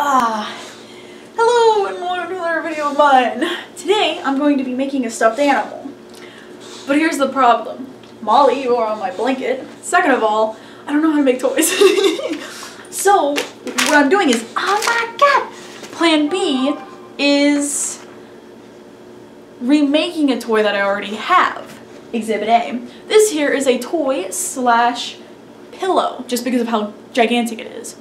Hello and welcome to another video of mine. Today I'm going to be making a stuffed animal. But here's the problem. Molly, you are on my blanket. Second of all, I don't know how to make toys. So what I'm doing is, oh my god! Plan B is remaking a toy that I already have. Exhibit A. This here is a toy slash pillow, just because of how gigantic it is.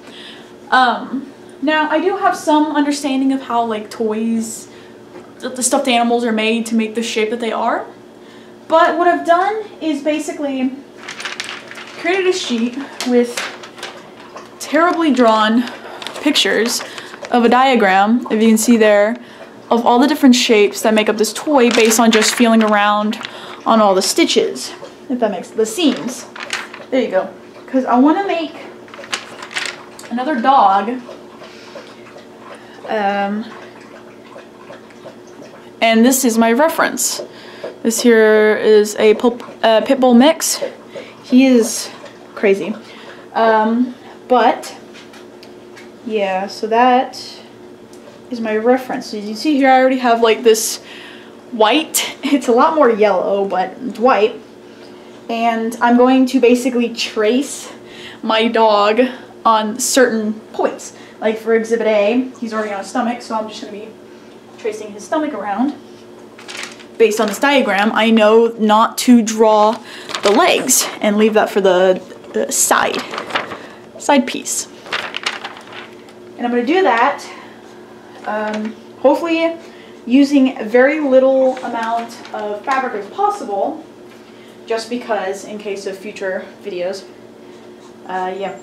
Now, I do have some understanding of how, like, toys, the stuffed animals are made to make the shape that they are. But what I've done is basically created a sheet with terribly drawn pictures of a diagram, if you can see there, of all the different shapes that make up this toy based on just feeling around on all the stitches, if that makes the seams. There you go. Because I want to make another dog. And this is my reference. This here is a pit bull mix. He is crazy. But yeah, so that is my reference. So you see here, I already have like this white. It's a lot more yellow, but it's white. And I'm going to basically trace my dog on certain points. Like for Exhibit A, he's already on his stomach, so I'm just going to be tracing his stomach around. Based on this diagram, I know not to draw the legs and leave that for the side piece. And I'm going to do that, hopefully using a very little amount of fabric as possible, just because in case of future videos. Yeah.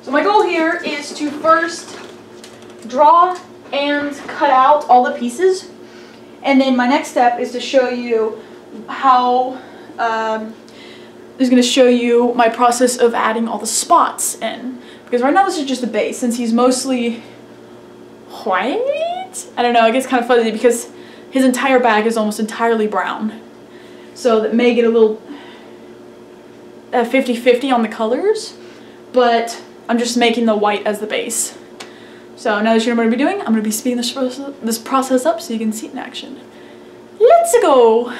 So my goal here is to first draw and cut out all the pieces, and then my next step is to show you how is going to show you my process of adding all the spots in, because right now this is just the base. Since he's mostly white, I don't know, it gets kind of fuzzy because his entire back is almost entirely brown, so that may get a little 50-50 on the colors, but I'm just making the white as the base. So now that you know what I'm going to be doing, I'm going to be speeding this process up so you can see it in action. Let's go!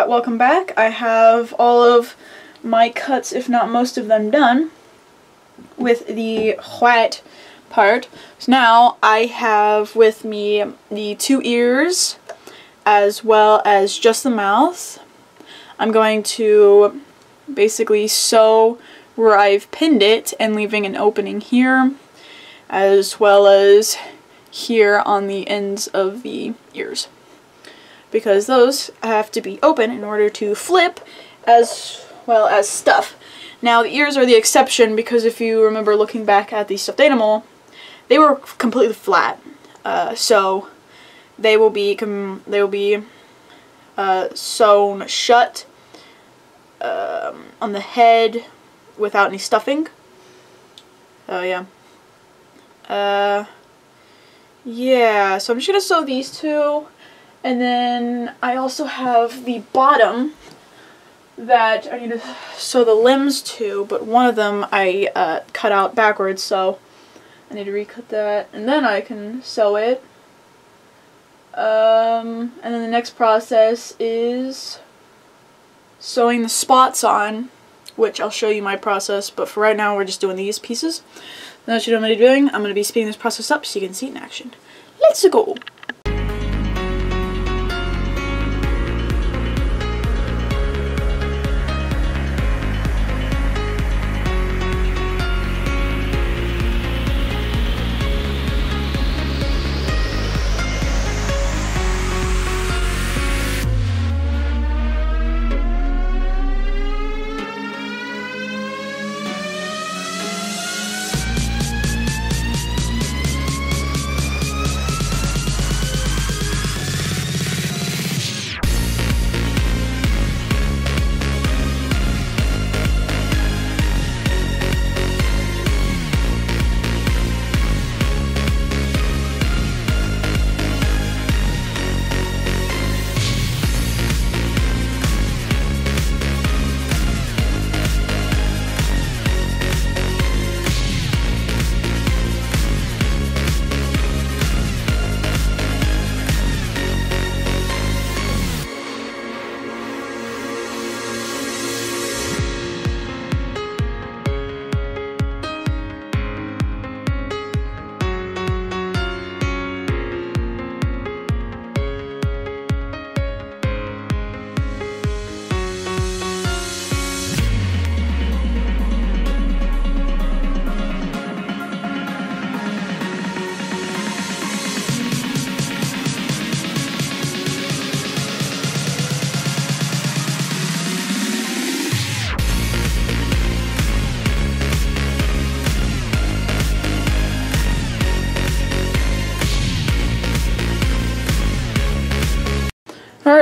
Welcome back. I have all of my cuts, if not most of them, done with the white part. So now I have with me the 2 ears as well as just the mouth. I'm going to basically sew where I've pinned it and leaving an opening here, as well as here on the ends of the ears, because those have to be open in order to flip as well as stuff. Now the ears are the exception, because if you remember looking back at the stuffed animal, they were completely flat. So they will be sewn shut on the head without any stuffing. Yeah. Yeah, so I'm just gonna sew these two. And then I also have the bottom that I need to sew the limbs to, but one of them I cut out backwards, so I need to recut that, and then I can sew it. And then the next process is sewing the spots on, which I'll show you my process, but for right now we're just doing these pieces. Now that you know what I'm doing, I'm going to be speeding this process up so you can see it in action. Let's go!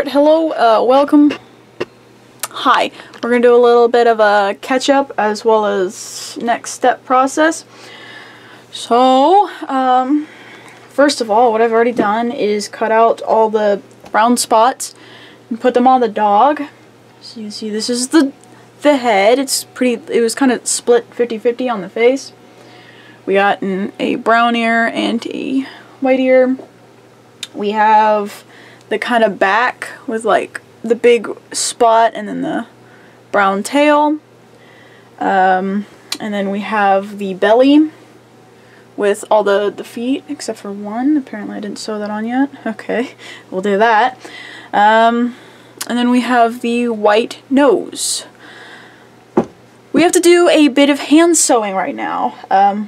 start. Hello, welcome. Hi. We're gonna do a little bit of a catch-up as well as next step process. So, first of all, what I've already done is cut out all the brown spots and put them on the dog. So you can see this is the head. It was kind of split 50-50 on the face. We got a brown ear and a white ear. We have the kind of back with like the big spot and then the brown tail. And then we have the belly with all the feet except for one. Apparently I didn't sew that on yet. Okay, we'll do that. And then we have the white nose. We have to do a bit of hand sewing right now,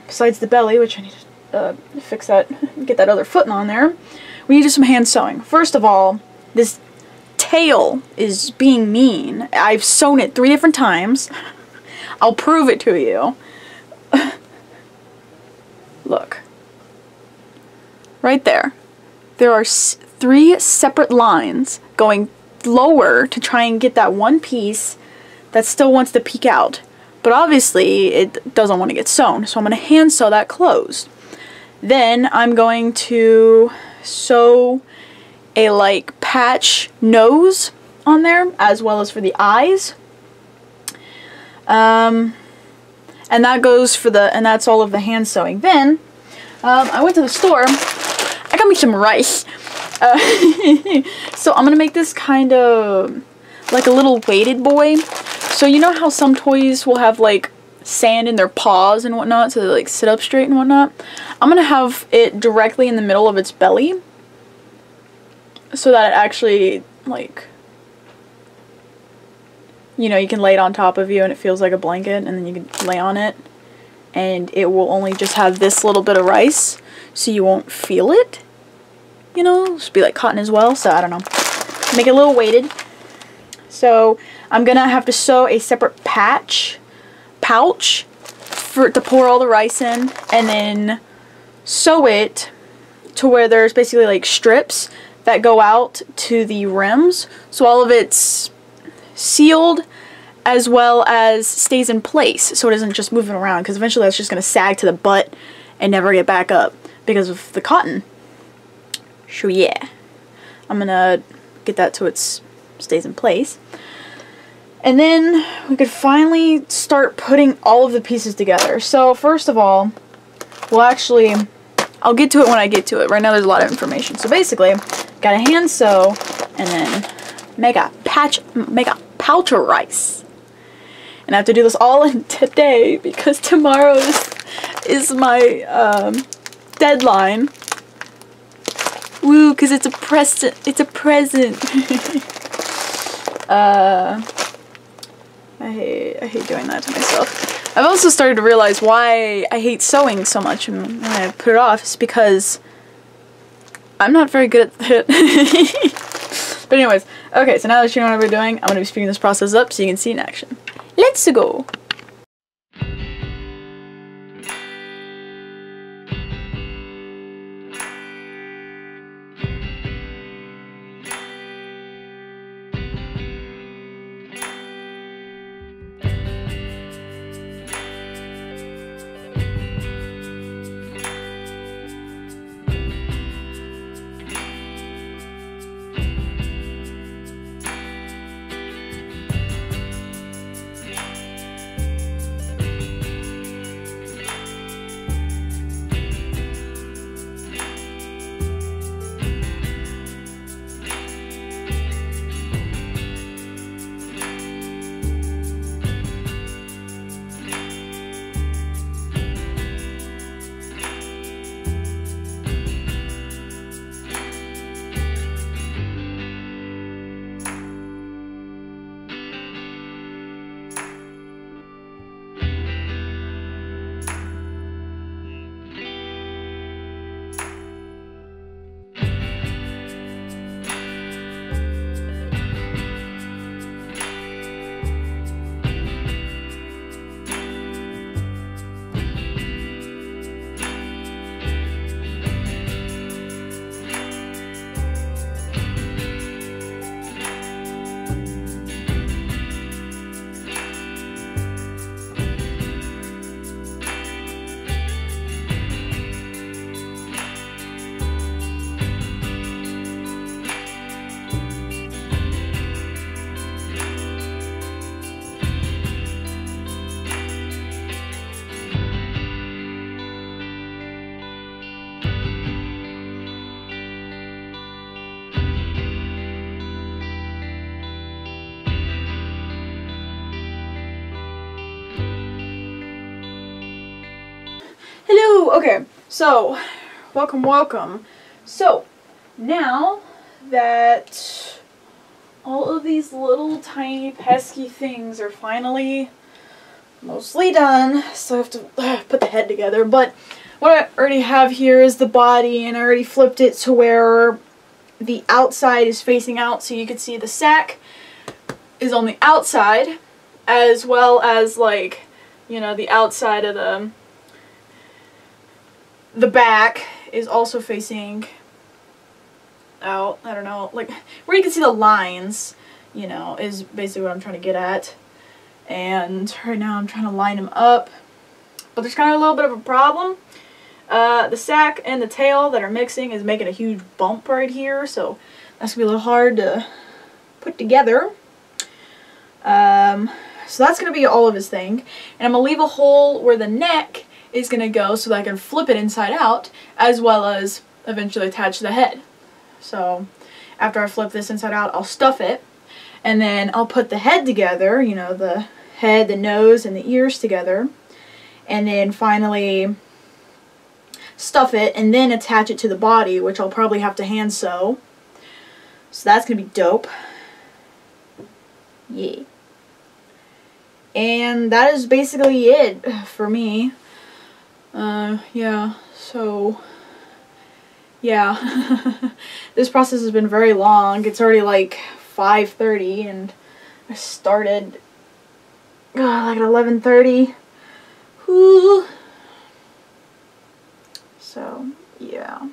besides the belly, which I need to fix that, get that other foot on there. We need to do some hand sewing. First of all, this tail is being mean. I've sewn it 3 different times. I'll prove it to you. Look. Right there. There are 3 separate lines going lower to try and get that one piece that still wants to peek out. But obviously it doesn't want to get sewn, so I'm going to hand sew that closed. Then I'm going to sew a like patch nose on there as well as for the eyes. And that goes for and that's all of the hand sewing. Then I went to the store. I got me some rice. So I'm gonna make this kind of like a little weighted boy. So you know how some toys will have like sand in their paws and whatnot, so they like sit up straight and whatnot? I'm gonna have it directly in the middle of its belly so that it actually, like, you know, you can lay it on top of you and it feels like a blanket, and then you can lay on it and it will only just have this little bit of rice, so you won't feel it, you know? It'll just be like cotton as well, so I don't know. Make it a little weighted. So I'm gonna have to sew a separate pouch to pour all the rice in, and then sew it to where there's basically like strips that go out to the rims, so all of it's sealed as well as stays in place, so it isn't just moving around, because eventually that's just going to sag to the butt and never get back up because of the cotton. So yeah, I'm gonna get that so it stays in place. And then we could finally start putting all of the pieces together. So first of all, I'll get to it when I get to it. Right now there's a lot of information. So basically, gotta hand sew and then make a pouch of rice. And I have to do this all in today because tomorrow is my deadline. Woo, because it's a present. It's a present. I hate doing that to myself. I've also started to realize why I hate sewing so much and when I put it off. It's because I'm not very good at it. But anyways, okay, so now that you know what we're doing, I'm going to be speeding this process up so you can see in action. Let's go! Hello! Okay, so, welcome. So, now that all of these little tiny pesky things are finally mostly done, so I have to put the head together, but what I already have here is the body, and I already flipped it to where the outside is facing out, so you can see the sack is on the outside, as well as, like, you know, the outside of the back is also facing out. I don't know, like, where you can see the lines, you know, is basically what I'm trying to get at. And right now I'm trying to line them up, but there's kind of a little bit of a problem. The sack and the tail that are mixing is making a huge bump right here, so that's gonna be a little hard to put together. So that's gonna be all of his thing, and I'm gonna leave a hole where the neck is gonna go so that I can flip it inside out, as well as eventually attach the head. So after I flip this inside out, I'll stuff it, and then I'll put the head together, you know, the head, the nose, and the ears together, and then finally stuff it and then attach it to the body, which I'll probably have to hand sew. So that's gonna be dope. Yeah. And that is basically it for me. Yeah, so yeah. This process has been very long. It's already like 5:30 and I started like at 11:30. Whew. So, yeah.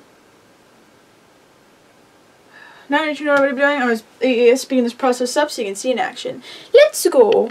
Now that you know what I'm doing, I was speeding this process up so you can see in action. Let's go!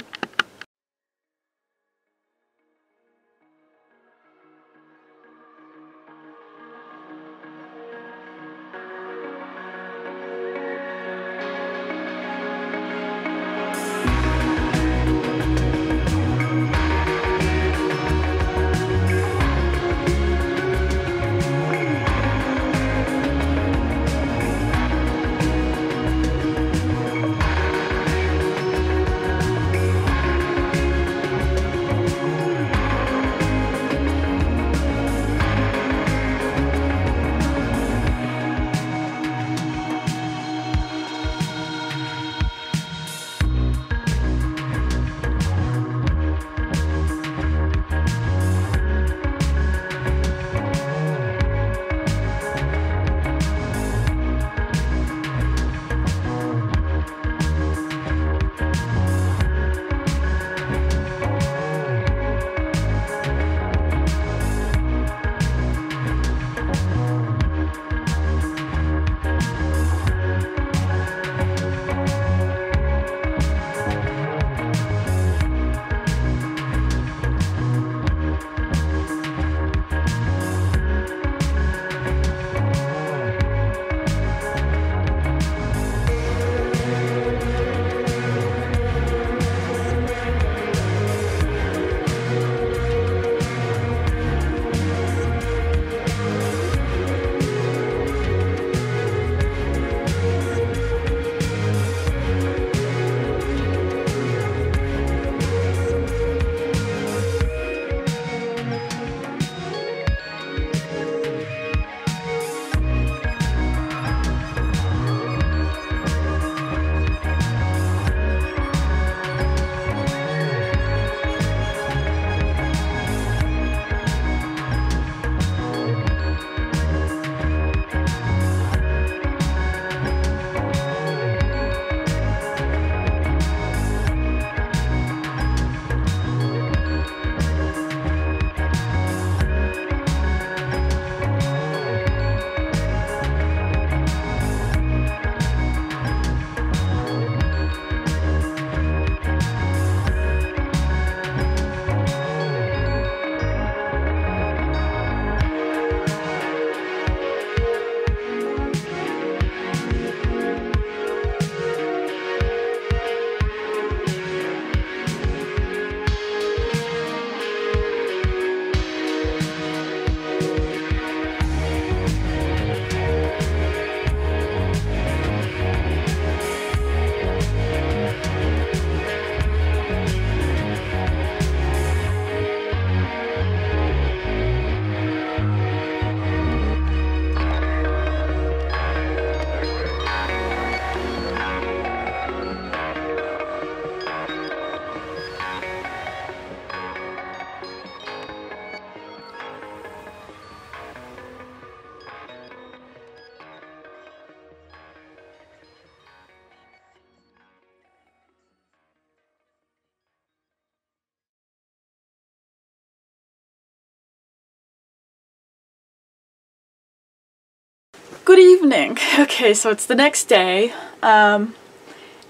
Good evening. Okay, so it's the next day, and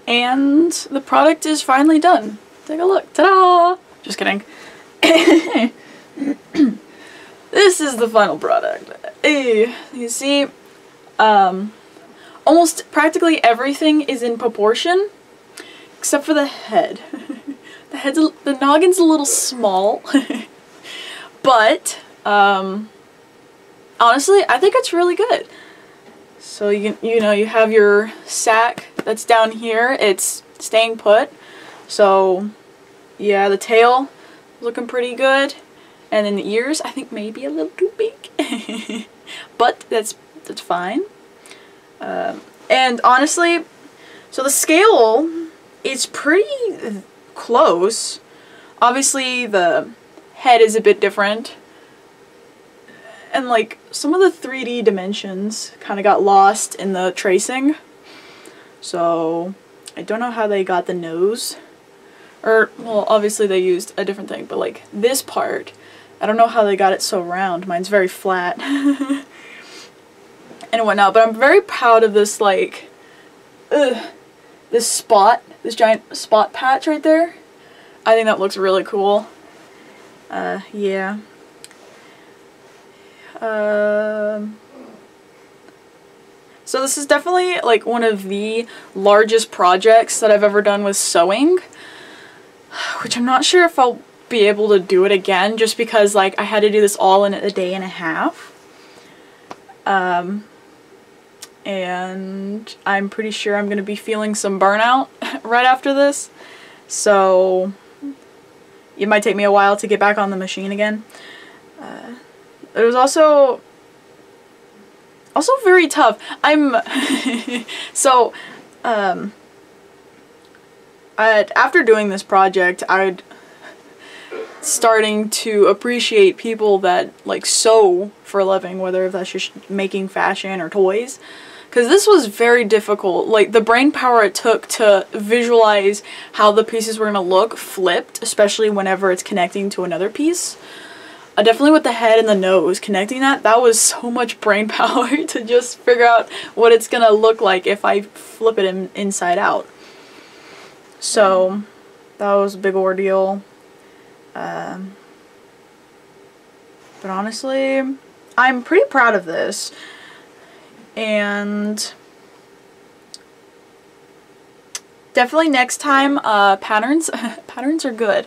the product is finally done. Take a look. Ta-da! Just kidding. This is the final product. You see, almost practically everything is in proportion, except for the head. The noggin's a little small, but, honestly, I think it's really good. So you know, you have your sack that's down here. It's staying put. So yeah, the tail looking pretty good, and then the ears I think maybe a little too big, but that's fine. And honestly, so the scale is pretty close. Obviously the head is a bit different. And like some of the 3D dimensions kind of got lost in the tracing. So I don't know how they got the nose. Or, well, obviously they used a different thing, but like this part, I don't know how they got it so round. Mine's very flat. And whatnot. But I'm very proud of this, like, this spot, this giant spot patch right there. I think that looks really cool. Yeah. So this is definitely like one of the largest projects that I've ever done with sewing, which I'm not sure if I'll be able to do it again, just because like I had to do this all in a day and a half. And I'm pretty sure I'm gonna be feeling some burnout right after this, so it might take me a while to get back on the machine again. It was also very tough. So after doing this project, I'd starting to appreciate people that like sew for a living, whether that's just making fashion or toys, because this was very difficult. Like the brain power it took to visualize how the pieces were gonna look flipped, especially whenever it's connecting to another piece. Definitely with the head and the nose, connecting that was so much brain power to just figure out what it's gonna look like if I flip it inside out. So that was a big ordeal. But honestly, I'm pretty proud of this. And definitely next time, patterns are good.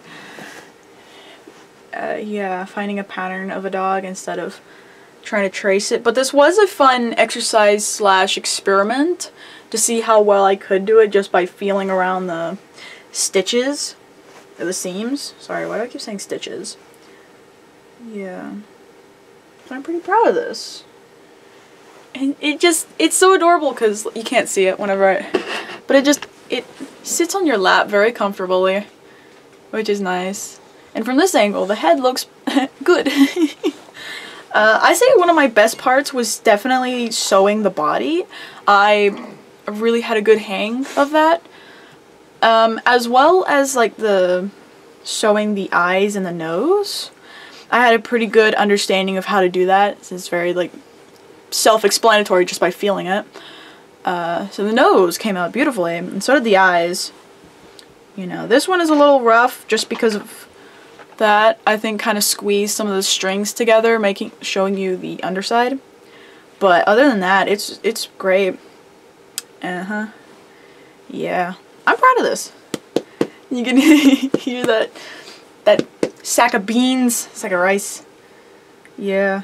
Yeah, finding a pattern of a dog instead of trying to trace it. But this was a fun exercise slash experiment to see how well I could do it just by feeling around the stitches, or the seams. Sorry, why do I keep saying stitches? Yeah. But I'm pretty proud of this. And it's so adorable because you can't see it whenever but it sits on your lap very comfortably, which is nice. And from this angle, the head looks good. I say one of my best parts was definitely sewing the body. I really had a good hang of that. As well as like the sewing the eyes and the nose. I had a pretty good understanding of how to do that. It's very like self-explanatory just by feeling it. So the nose came out beautifully, and so did the eyes. You know, this one is a little rough just because of that. I think kind of squeezed some of the strings together, showing you the underside. But other than that, it's great. Yeah, I'm proud of this. You can hear that sack of beans, sack of rice. Yeah.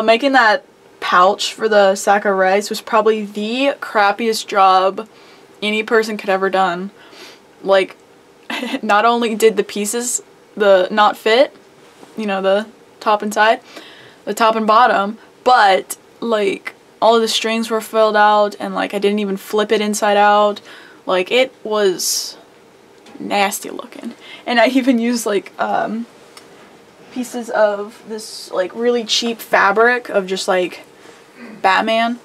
Making that pouch for the sack of rice was probably the crappiest job any person could ever done. Like, not only did the pieces not fit, you know, the top and side, the top and bottom, but like all of the strings were filled out, and like I didn't even flip it inside out. Like, it was nasty looking. And I even used like pieces of this like really cheap fabric of just like Batman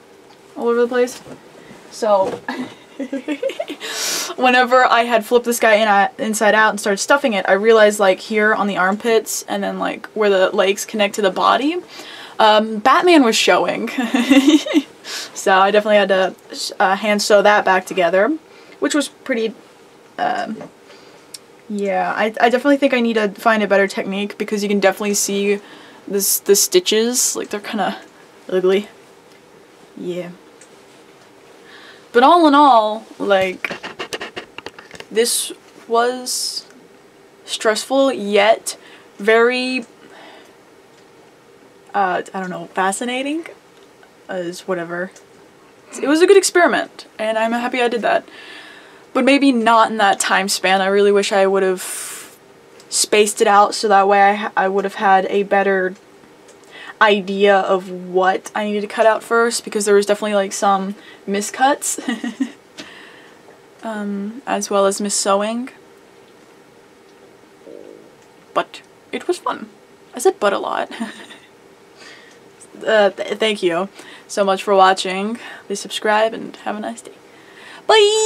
all over the place. So whenever I had flipped this guy inside out and started stuffing it, I realized like here on the armpits and then like where the legs connect to the body, Batman was showing. So I definitely had to hand sew that back together, which was pretty, yeah, I definitely think I need to find a better technique because you can definitely see the stitches, like they're kind of ugly. Yeah. But all in all, like, this was stressful yet very, I don't know, fascinating? Is whatever. It was a good experiment, and I'm happy I did that. But maybe not in that time span. I really wish I would have spaced it out so that way I would have had a better idea of what I needed to cut out first, because there was definitely like some miscuts. As well as mis-sewing. But it was fun. I said but a lot. Thank you so much for watching. Please subscribe and have a nice day. Bye!